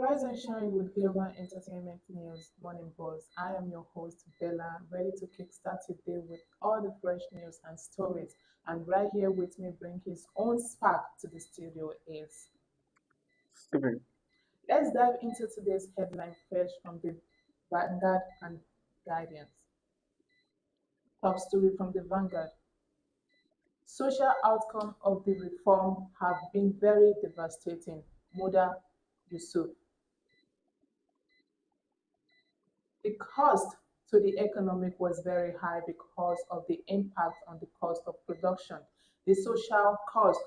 Rise and shine with global entertainment news, Morning Buzz. I am your host, Bella, ready to kickstart your day with all the fresh news and stories. And right here with me, bring his own spark to the studio is. Stephen. Let's dive into today's headline fresh from the Vanguard and Guardians. Top story from the Vanguard. Social outcome of the reform have been very devastating. Muda Yusuf. The cost to the economic was very high because of the impact on the cost of production. The social cost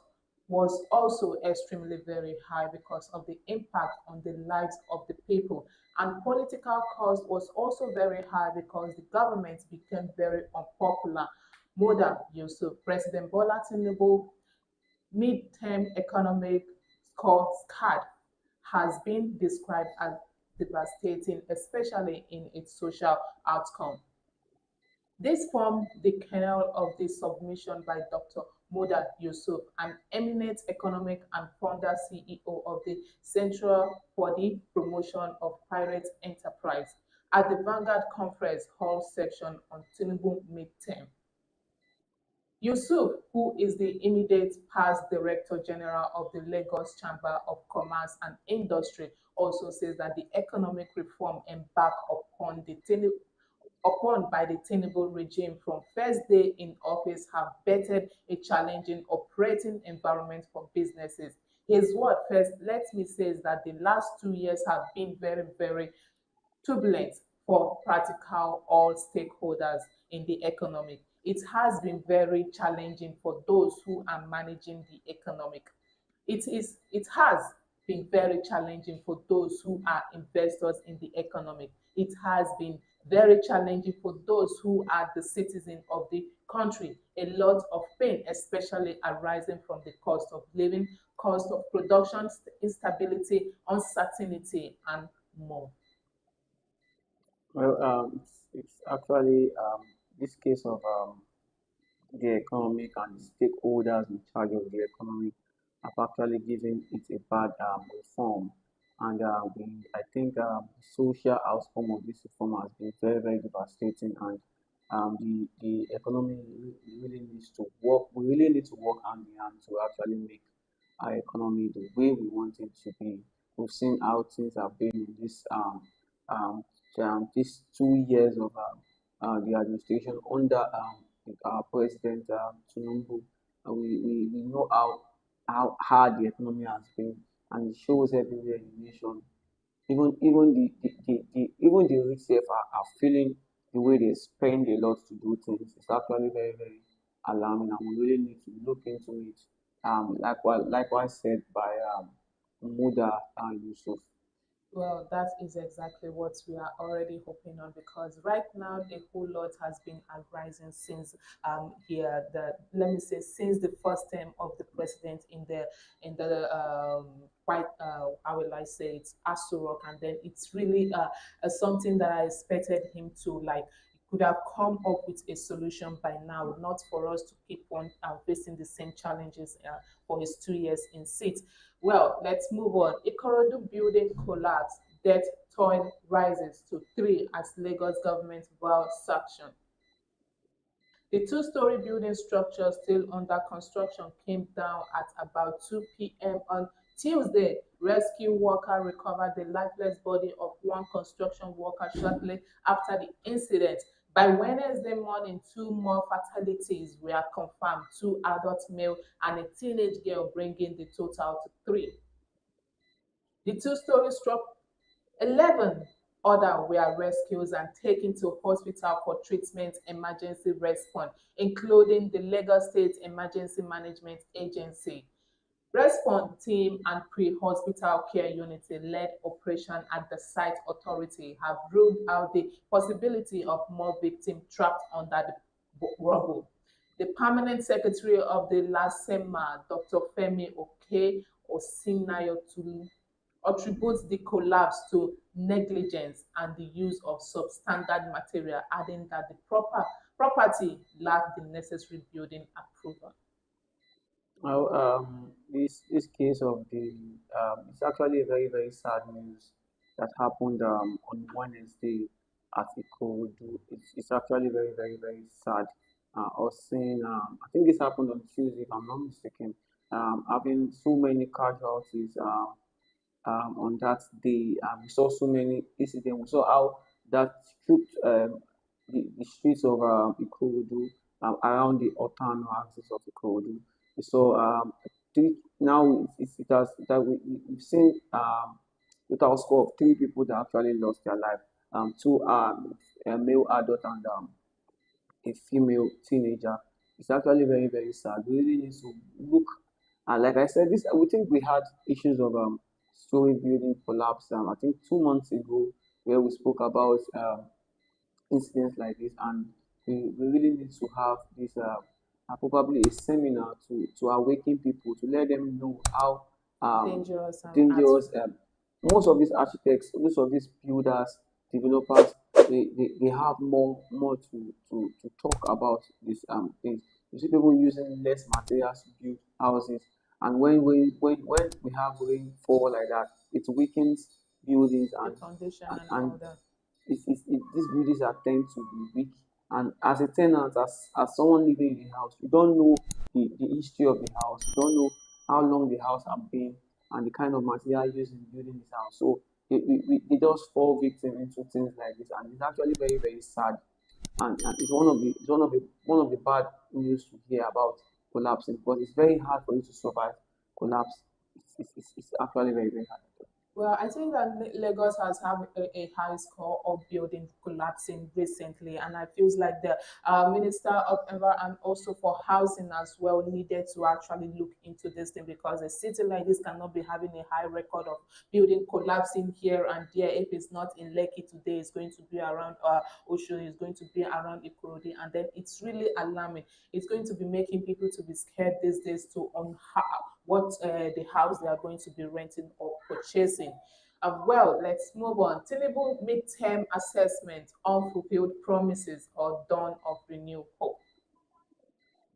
was also extremely very high because of the impact on the lives of the people. And political cost was also very high because the government became very unpopular. Moda Yusuf, President Bola Tinubu mid-term economic scorecard has been described as devastating, especially in its social outcome. This formed the kernel of the submission by Dr. Moda Yusuf, an eminent economic and founder CEO of the Centre for the Promotion of Private Enterprise at the Vanguard Conference Hall section on Tinubu midterm. Yusuf, who is the immediate past Director General of the Lagos Chamber of Commerce and Industry, also says that the economic reform embarked upon by the Tinubu regime from first day in office have bettered a challenging operating environment for businesses. His word first, let me say, is that the last 2 years have been very, very turbulent for practical all stakeholders in the economy. It has been very challenging for those who are managing the economic. It has been very challenging for those who are investors in the economy. It has been very challenging for those who are the citizens of the country. A lot of pain, especially arising from the cost of living, cost of production, instability, uncertainty, and more. Well, it's actually this case of the economic and the stakeholders in charge of the economy have actually given it a bad reform. And I think the social outcome of this reform has been very, very devastating. And the economy really needs to work. We really need to work hand in hand to actually make our economy the way we want it to be. We've seen how things have been in um, these 2 years of the administration under our president Tinubu. We know how hard the economy has been, and it shows everywhere in the nation. Even even the rich self are feeling the way they spend a lot to do things. It's actually very, very alarming, and we really need to look into it. Likewise said by Muda Yusuf. Well, that is exactly what we are already hoping on because right now a whole lot has been arising since here the let me say since the first term of the president in the quite how will I say it Asurok, and then it's really something that I expected him to like could have come up with a solution by now, not for us to keep on facing the same challenges for his 2 years in seat. Well, let's move on. Ikorodu building collapse, death toll rises to three as Lagos government vows sanction. The two-story building structure still under construction came down at about 2 p.m. on Tuesday. Rescue worker recovered the lifeless body of one construction worker shortly after the incident. By Wednesday morning, two more fatalities were confirmed, two adult male and a teenage girl, bringing the total to three. The two-story structure 11 other were rescued and taken to hospital for treatment emergency response, including the Lagos State Emergency Management Agency. Response team and pre-hospital care unit led operation at the site authority have ruled out the possibility of more victims trapped under the rubble. The permanent secretary of the LASEMA, Dr. Femi Oke Osinayotulu, attributes the collapse to negligence and the use of substandard material, adding that the property lacked the necessary building approval. Well, this case of the it's actually a very very sad news that happened on Wednesday at Ikorodu. It's actually very very very sad. Us seeing I think this happened on Tuesday if I'm not mistaken. Having so many casualties. On that day. We saw so many incidents. We saw how that stripped the streets of Ikorodu around the Otano axis of Ikorodu. We saw now we've seen total score of three people that actually lost their life. Two are a male adult and a female teenager. It's actually very, very sad. We really need to look. And like I said, this we think we had issues of story building collapse. I think 2 months ago, where we spoke about incidents like this, and we really need to have this probably a seminar to awaken people to let them know how um, Dangerous at dangerous most of these architects, most of these builders, developers, they have more to talk about these things. You see people using less materials to build houses, and when we have rainfall like that, it weakens buildings the foundation and and all that. these buildings are tend to be weak. And as a tenant, as someone living in the house, you don't know the history of the house. You don't know how long the house have been and the kind of material used in building this house. So they just fall victim into things like this, and it's actually very very sad. And it's one of the bad news to hear about collapsing because it's very hard for you to survive collapse. It's actually very very hard. Well, I think that Lagos has had a high score of building collapsing recently, and I feels like the Minister of Environment and also for housing as well needed to actually look into this thing because a city like this cannot be having a high record of building collapsing here and there. If it's not in Lekki today, it's going to be around Osho, it's going to be around Ikurudi, and then it's really alarming. It's going to be making people to be scared these days to on how what the house they are going to be renting or purchasing. Well, let's move on. Tinubu midterm assessment, unfulfilled promises or dawn of renewed hope.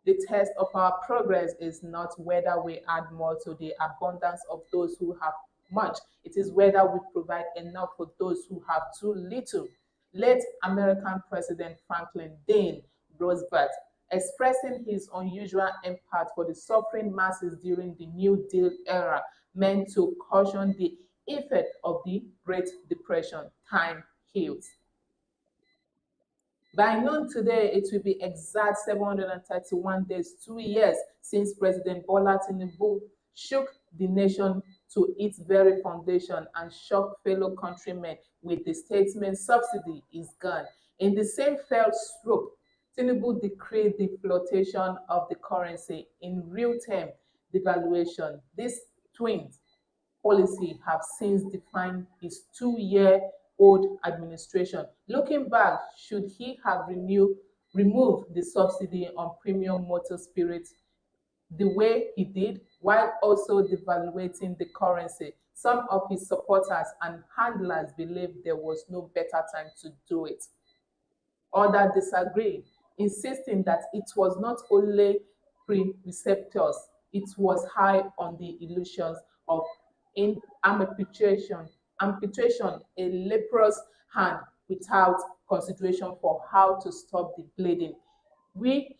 The test of our progress is not whether we add more to the abundance of those who have much. It is whether we provide enough for those who have too little. Late American President Franklin D. Roosevelt, expressing his unusual empathy for the suffering masses during the New Deal era, meant to caution the effect of the Great Depression. Time heals. By noon today, it will be exact 731 days, 2 years since President Bola Tinubu shook the nation to its very foundation and shocked fellow countrymen with the statement subsidy is gone. In the same fell swoop, Tinubu decreed the flotation of the currency in real term devaluation. These twins policy have since defined his 2-year-old administration. Looking back, should he have removed the subsidy on premium motor spirits the way he did, while also devaluating the currency? Some of his supporters and handlers believe there was no better time to do it. Others disagree, insisting that it was not only preceptors, it was high on the illusions of amputation, a leprous hand without consideration for how to stop the bleeding. We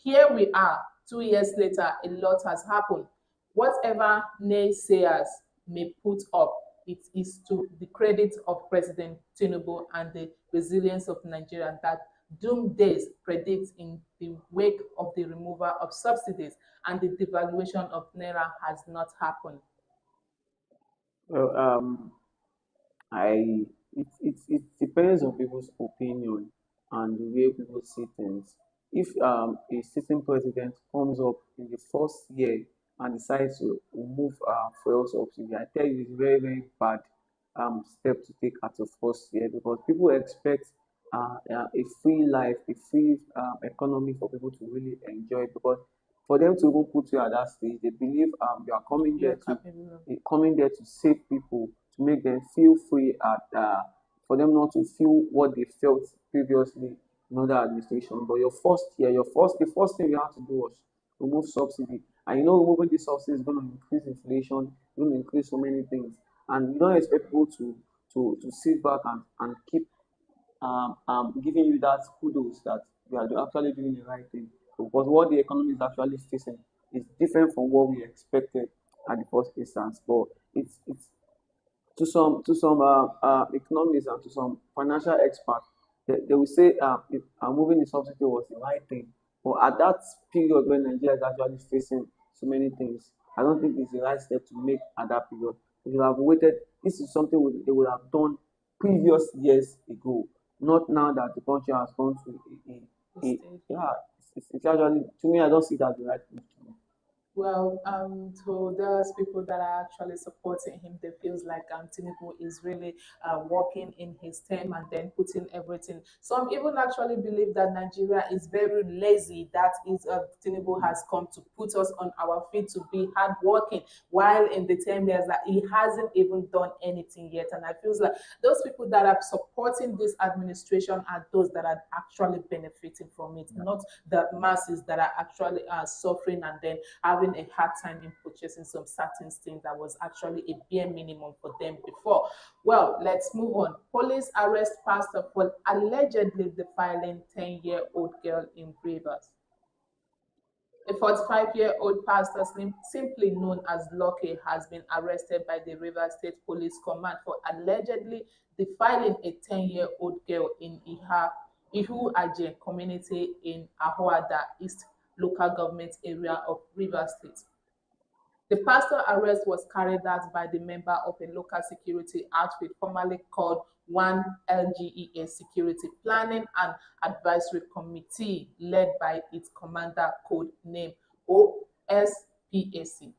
are 2 years later, a lot has happened. Whatever naysayers may put up, it is to the credit of President Tinubu and the resilience of Nigeria that doomsday predicts in the wake of the removal of subsidies and the devaluation of Naira has not happened. Well, it depends on people's opinion and the way people see things. If a sitting president comes up in the first year and decides to remove fuel subsidy, I tell you it's very very bad step to take at the first year because people expect a free life, a free economy for people to really enjoy because for them to even put you at that stage, they believe you are You're capable of. coming there to save people, to make them feel free at for them not to feel what they felt previously in other administration. But your first year, the first thing you have to do was remove subsidy. And you know, removing this subsidy is going to increase inflation, going to increase so many things, and you don't expect people to sit back and keep giving you that kudos that you are actually doing the right thing. Because what the economy is actually facing is different from what we expected at the first instance. But it's to some economists and to some financial experts, they will say if, moving the subsidy was the right thing. But at that period when Nigeria is actually facing so many things, I don't think it's the right step to make at that period. If you have waited, this is something they would have done previous years ago, not now that the country has gone to yeah, it's actually, to me, I don't see that the right thing to do. Well, to those people that are actually supporting him, they feels like Tinubu is really working in his term and then putting everything. Some even actually believe that Nigeria is very lazy. That is, Tinubu has come to put us on our feet to be hardworking, while in the 10 years that he hasn't even done anything yet. And I feel like those people that are supporting this administration are those that are actually benefiting from it, not the masses that are actually suffering and then having a hard time in purchasing some certain things that was actually a bare minimum for them before. Well, let's move on. Police arrest pastor for allegedly defiling 10-year-old girl in Rivers. A 45-year-old pastor simply known as Lucky has been arrested by the Rivers State Police Command for allegedly defiling a 10-year-old girl in Ihu Aje community in Ahoada East local government area of Rivers State. The pastor arrest was carried out by the member of a local security outfit formerly called One LGEA Security Planning and Advisory Committee, led by its commander code name OSPAC.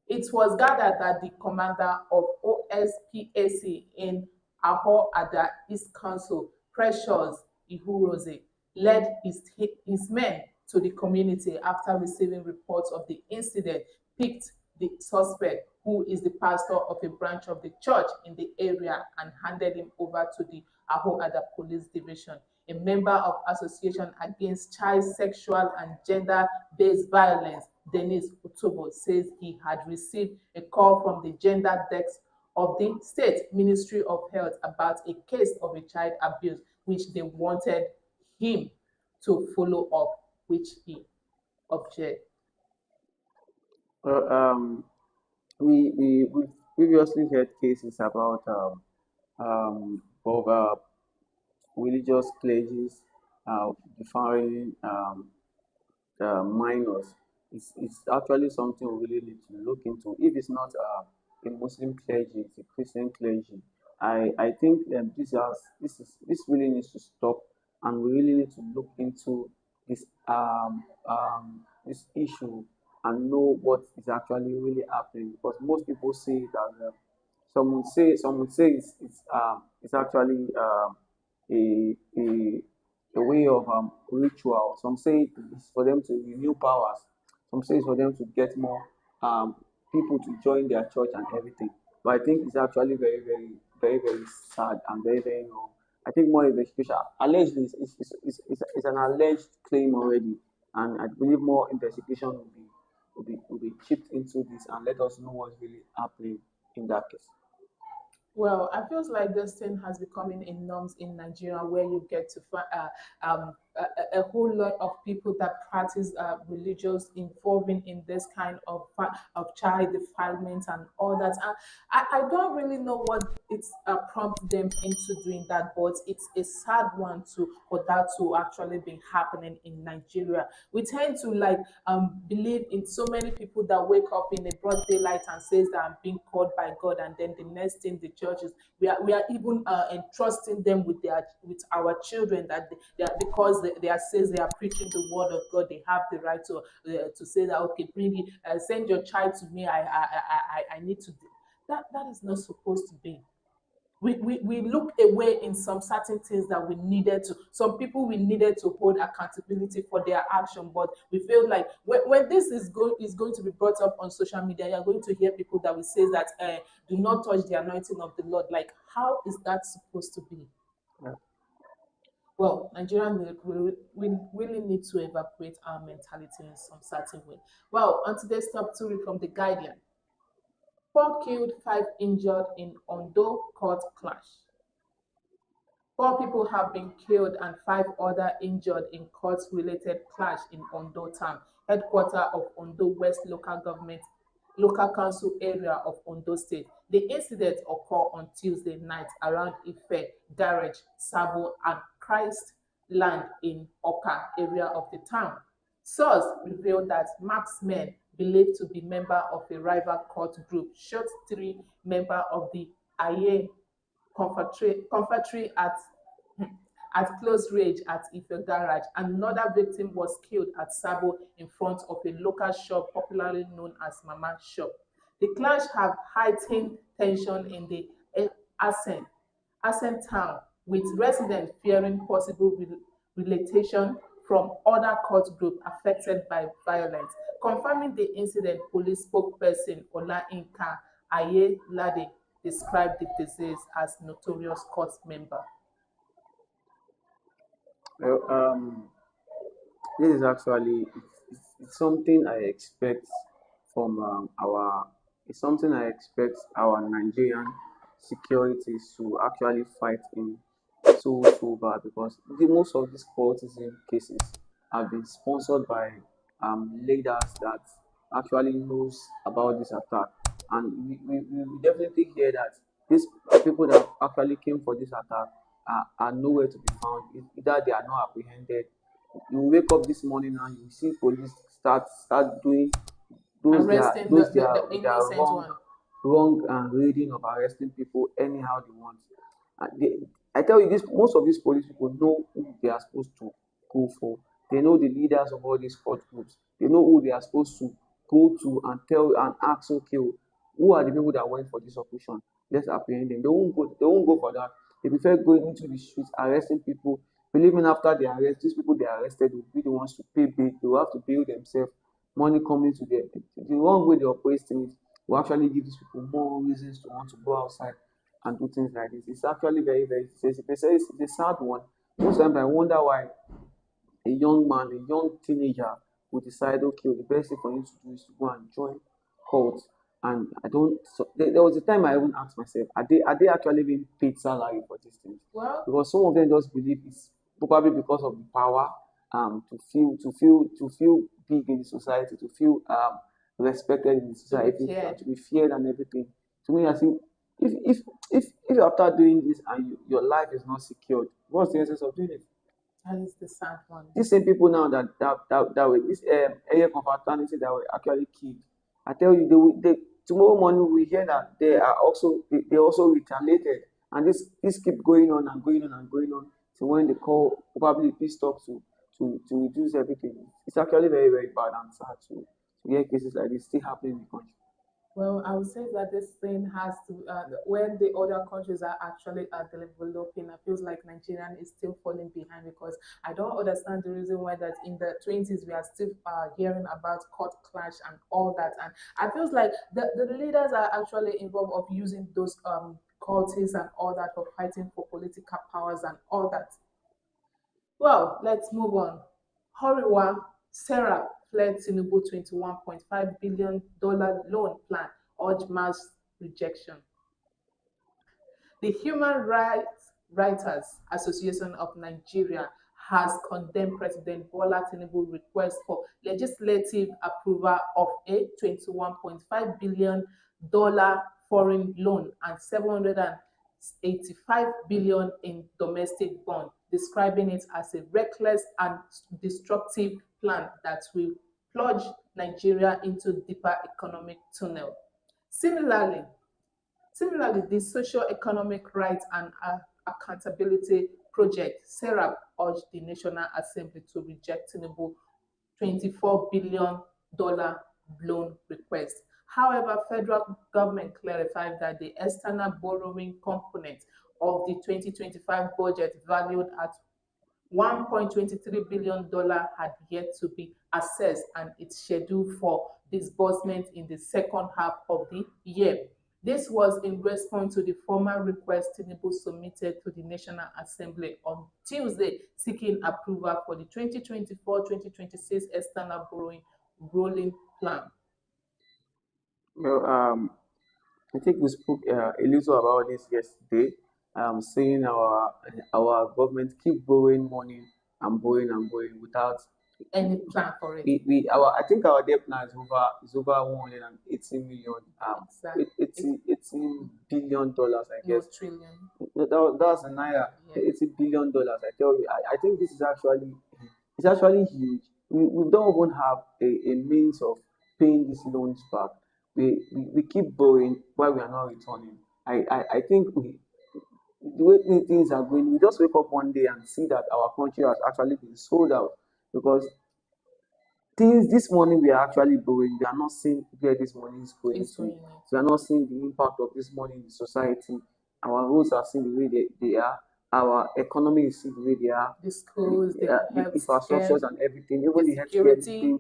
It was gathered that the commander of OSPAC in Aho Ada East Council, Precious Ihurose, led his men to the community after receiving reports of the incident, picked the suspect, who is the pastor of a branch of the church in the area, and handed him over to the Aho Ada Police Division. A member of Association Against Child Sexual and Gender-Based Violence, Dennis Otobo, says he had received a call from the gender desk of the State Ministry of Health about a case of a child abuse, which they wanted him to follow up, which he objected. Well, we previously heard cases about of religious clergies defining minors. It's actually something we really need to look into. If it's not a Muslim clergy, it's a Christian clergy. I think this really needs to stop, and we really need to look into this this issue and know what is actually really happening, because most people say that some would say it's actually a way of ritual. Some say it's for them to renew powers. Some say it's for them to get more um, people to join their church and everything. But I think it's actually very sad and very wrong. I think more investigation, allegedly, it's an alleged claim already, and I believe more investigation will be chipped into this and let us know what's really happening in that case. Well, I feels like this thing has becoming a norms in Nigeria where you get to find a whole lot of people that practice religious involving in this kind of of child defilement and all that. I don't really know what it's prompt them into doing that, but it's a sad one to for that to actually be happening in Nigeria. We tend to like believe in so many people that wake up in a broad daylight and says that I'm being called by God, and then the next thing the churches we are even entrusting them with their with our children that they are, because they are says they are preaching the word of God, they have the right to say that okay, bring it, send your child to me. I need to. That is not supposed to be. We look away in some certain things that we needed to some people we needed to hold accountability for their action, but we feel like when this is going to be brought up on social media, you're going to hear people that will say that do not touch the anointing of the Lord. Like, how is that supposed to be? Yeah. Well, Nigeria will really need to evacuate our mentality in some certain way. Well, on today's top story from The Guardian, four killed, five injured in Ondo court clash. Four people have been killed and five other injured in court-related clash in Ondo town, headquarters of Ondo West local council area of Ondo State. The incident occurred on Tuesday night around Ife, Garage, Sabo, and Christ Land in Oka area of the town. Source revealed that marksmen believed to be members of a rival court group shot three members of the Aye Confectionery at close range at Ife Garage. Another victim was killed at Sabo in front of a local shop popularly known as Mama Shop. The clash have heightened tension in the Asen, Asen town, with residents fearing possible relocation from other court groups affected by violence. Confirming the incident, police spokesperson Olayinka Ayelade described the deceased as notorious court member. Well, this is actually it's something I expect from our it's something I expect our Nigerian securities to actually fight in so bad because most of these cultism cases have been sponsored by leaders that actually knows about this attack, and we definitely hear that these people that actually came for this attack are nowhere to be found. Either they are not apprehended. You wake up this morning and you see police start doing Arresting the their innocent one. wrong reading of arresting people anyhow they want. I tell you this, most of these police people know who they are supposed to go for. They know the leaders of all these court groups. They know who they are supposed to go to and tell and ask, okay, who are the people that went for this operation? Let's apprehend them. They won't go for that. They prefer going into the streets, arresting people, believing after they arrest, these people they arrested will be the ones to pay bail. They will have to bail themselves, money coming to them. The wrong way they operate things will actually give these people more reasons to want to go outside and do things like this. It's actually very it's a sad one. Most times I wonder why a young man, a young teenager would decide, okay, the best thing for him to do is to go and join cult. And I don't. So there was a time I even asked myself, are they actually being paid salary for these things? Well, Because some of them just believe it's probably because of the power, to feel big in the society, to feel respected in the to be society, feared. to be feared and everything. To me, I think if after doing this and your life is not secured, what's the essence of doing it? That is the sad one. These same people now that were this area confraternity that were actually killed, I tell you, tomorrow morning we hear that they also retaliated, and this keep going on and going on and going on. So when they call probably peace talks to reduce everything, it's actually very bad and sad to hear cases like this still happening in the country. Well, I would say that this thing has to, when the other countries are actually developing, I feels like Nigerian is still falling behind because I don't understand the reason why that in the 20s we are still hearing about court clash and all that. And I feels like the leaders are actually involved of using those cultists and all that for fighting for political powers and all that. Well, let's move on. Horiwa Sarah fled Tinubu $21.5 billion loan plan, urged mass rejection. The Human Rights Writers Association of Nigeria has condemned President Bola Tinubu's request for legislative approval of a $21.5 billion foreign loan and 785 billion in domestic bond, describing it as a reckless and destructive plan that will plunge Nigeria into deeper economic tunnel. Similarly, Similarly, the Socio-Economic Rights and Accountability Project, (SERAP), urged the National Assembly to reject Tinubu's $24 billion loan request. However, federal government clarified that the external borrowing component of the 2025 budget, valued at $1.23 billion, had yet to be assessed and it's scheduled for disbursement in the second half of the year. This was in response to the formal request Tinubu submitted to the National Assembly on Tuesday, seeking approval for the 2024-2026 external borrowing rolling plan. Well, I think we spoke a little about this yesterday. Saying our government keep borrowing money and borrowing without Any plan for it? we our I think our debt now is over 180 million Exactly. 80 billion dollars, I No guess. trillion. That's a naira. Yeah. $80 billion. I tell you, I think this is actually it's actually huge. We don't even have a means of paying these loans back. We keep borrowing while we are not returning. I think the way things are going, we just wake up one day and see that our country has actually been sold out because things this money we are actually borrowing, we are not seeing where this money is going It's to. going We are into not seeing the impact of this money in the society. Our roads are seen the way they are. Our economy is seen the way they are. the schools, the The health care, infrastructures and everything, even the the healthcare, security. everything.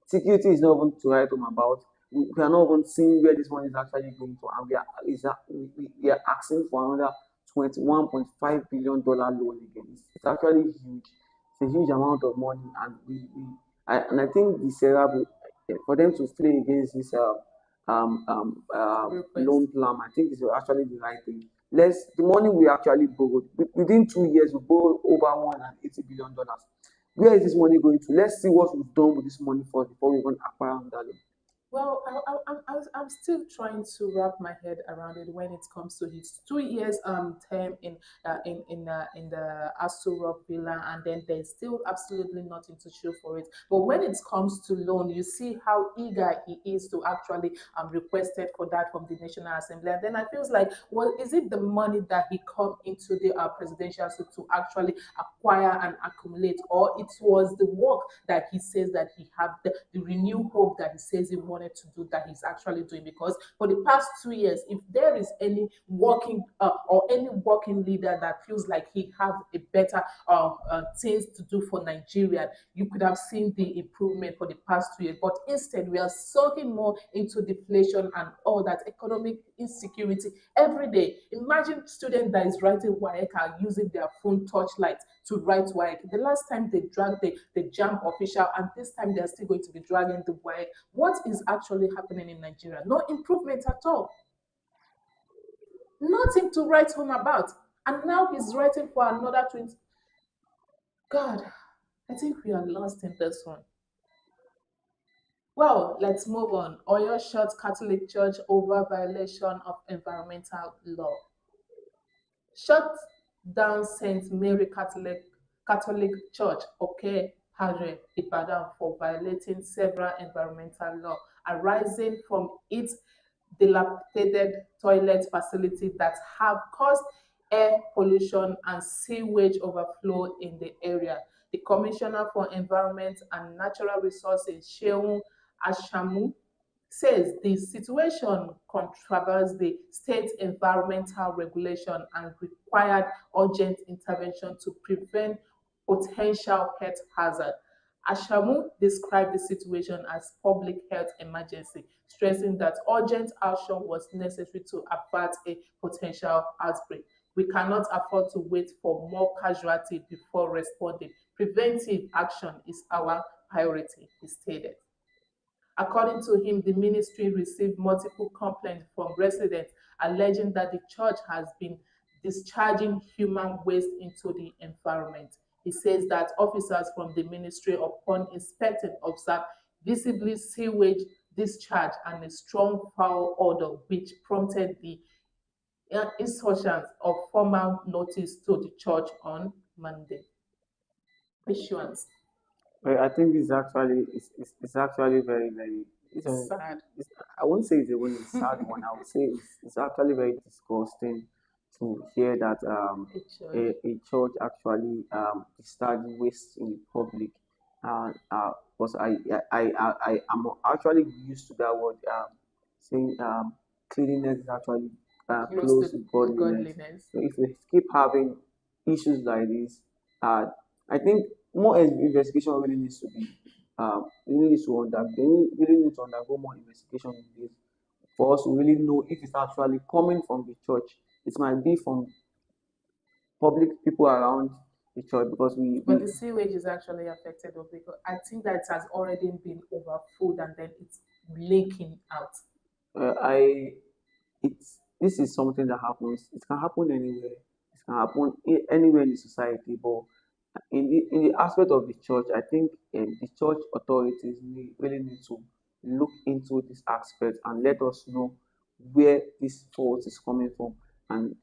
Security is not even to write home about. We are not even seeing where this money is actually going to, and we are asking for another $21.5 billion loan again. It's actually huge. It's a huge amount of money, and I think the Sarah for them to play against this Request. loan plan, I think is actually the right thing. The money we actually borrowed within 2 years, we borrowed over $180 billion. Where is this money going to? Let's see what we've done with this money first before we even acquire another loan. Well, I'm still trying to wrap my head around it when it comes to his 2 years term in the Aso Rock Villa, and then there's still absolutely nothing to show for it. But when it comes to loan, you see how eager he is to actually requested for that from the National Assembly, and then I feels like, well, is it the money that he come into the presidential seat to actually acquire and accumulate, or it was the work that he says that he have the renewed hope that he says he wanted to do that he's actually doing? Because for the past 2 years, if there is any working or any working leader that feels like he have a better things to do for Nigeria, you could have seen the improvement for the past 2 years. But instead, we are soaking more into deflation and all that economic insecurity every day. Imagine student that is writing WAEC are using their phone torchlight to write WAEC. The last time they dragged the JAM official, and this time they're still going to be dragging the WAEC. What is actually happening in Nigeria? No improvement at all. Nothing to write home about. And now he's writing for another 20. God, I think we are lost in this one. Well, let's move on. Oyo shot Catholic Church over violation of environmental law. Shut down St. Mary Catholic Church, Okay Hare, Ibadan, for violating several environmental laws arising from its dilapidated toilet facilities that have caused air pollution and sewage overflow in the area. The Commissioner for Environment and Natural Resources, Sheung Ashamu, says the situation contravenes the state environmental regulation and required urgent intervention to prevent potential health hazard. Ashamu described the situation as public health emergency, stressing that urgent action was necessary to avert a potential outbreak. We cannot afford to wait for more casualty before responding. Preventive action is our priority, he stated. According to him, the ministry received multiple complaints from residents alleging that the church has been discharging human waste into the environment. He says that officers from the ministry, upon inspecting, observed visibly sewage discharge and a strong foul odor, which prompted the insertion of formal notice to the church on Monday. Issuance. Well, I think it's actually very Sad. it's, I won't say it's a really sad one. I would say it's actually very disgusting to hear that It should. a church actually discharging waste in the public. Because I am actually used to that word saying cleanliness is actually Close close to to godliness. godliness. So if we keep having issues like this, uh, I think more investigation really needs to be really needs to under they really need to undergo more investigation in this. for us to really know if it's actually coming from the church. It might be from public people around the church because But the sewage is actually affected of because I think that it has already been overfilled and then it's leaking out. I it's this is something that happens. It can happen anywhere. It can happen anywhere in the society. But in the aspect of the church, I think the church authorities really need to look into this aspect and let us know where this fault is coming from. And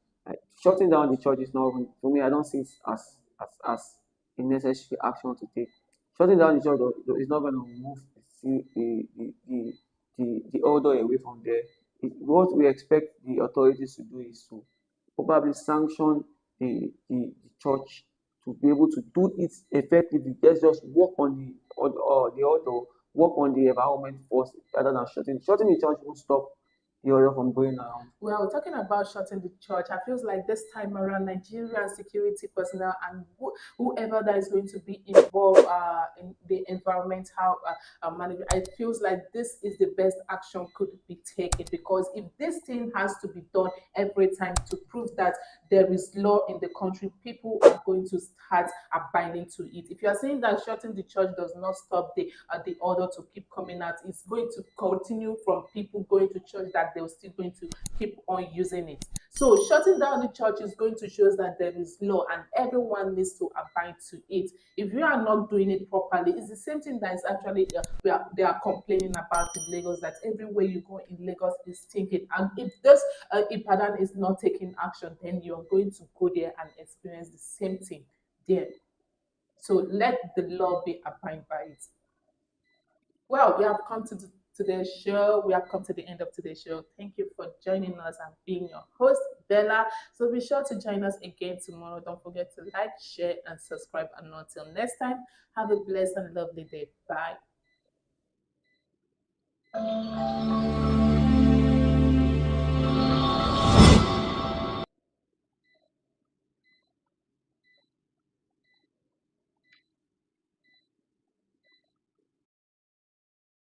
shutting down the church is not even, for me. I don't see it as a necessary action to take. Shutting down the church is not going to remove the order away from there. What we expect the authorities to do is to probably sanction the church to be able to do it effectively. Let's just work on the order, work on the environment first rather than shutting the church won't stop the order from going around. Well, talking about shutting the church, I feels like this time around, Nigerian security personnel and whoever that is going to be involved in the environmental management, it feels like this is the best action could be taken because if this thing has to be done every time to prove that there is law in the country, people are going to start abiding to it. If you are saying that shutting the church does not stop the order to keep coming out, it's going to continue from people going to church that they're still going to keep on using it. So shutting down the church is going to show us that there is law and everyone needs to abide to it. If you are not doing it properly, it's the same thing that is actually they are complaining about in Lagos that everywhere you go in Lagos is stinking. And if this Ibadan is not taking action, then you're going to go there and experience the same thing there. So let the law be abided by it. Well, we have come to today's show. We have come to the end of today's show. Thank you for joining us and being your host, Bella. So be sure to join us again tomorrow. Don't forget to like, share, and subscribe. And until next time, have a blessed and lovely day. Bye.